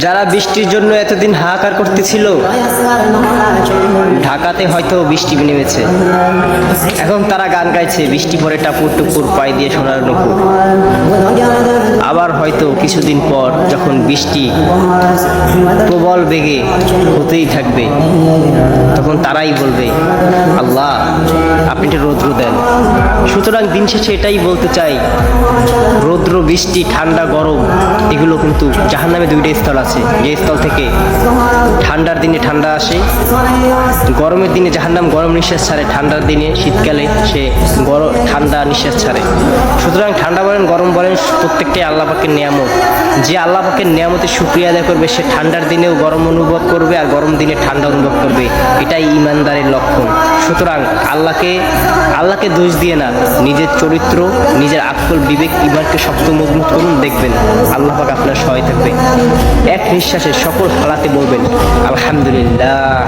যারা বৃষ্টির জন্য এতদিন হাহাকার করতেছিল, ঢাকাতে হয়তো বৃষ্টি নেমেছে, এখন তারা গান গাইছে বৃষ্টি পরে টাপুর টুপুর পায়ে দিয়ে সোনার নুপুর। আবার হয়তো কিছুদিন পর যখন বৃষ্টি প্রবল বেগে হতেই থাকবে, তখন তারাই বলবে আল্লাহ আপনি তো রৌদ্র দেন। সুতরাং দিন শেষে এটাই বলতে চাই, রৌদ্র বৃষ্টি ঠান্ডা গরম এগুলো কিন্তু জাহান্নামে দুইটা স্থল আছে, যে স্থল থেকে ঠান্ডার দিনে ঠান্ডা আসে, গরমের দিনে জাহান্নাম গরম নিঃশ্বাস ছাড়ে, ঠান্ডার দিনে শীতকালে সে ঠান্ডা নিঃশ্বাস ছাড়ে। সুতরাং ঠান্ডা বলেন গরম বলেন প্রত্যেকটাই আল্লাহ পাকের নিয়ামত। যে আল্লাহ পাকের নিয়ামতের শুকরিয়া আদায় করবে সে ঠান্ডার দিনেও গরম অনুভব করবে আর গরম দিনে ঠান্ডা অনুভব করবে, এটাই ইমানদারের লক্ষণ। সুতরাং আল্লাহকে দোষ দিয়ে না, নিজের চরিত্র, নিজের আকল, বিবেক, ইমানকে শক্ত মজবুত করুন, দেখবেন আল্লাহ পাক আপনার সহায় থাকবে। এক নিঃশ্বাসে সকল হালাতে বলবেন আলহামদুলিল্লাহ।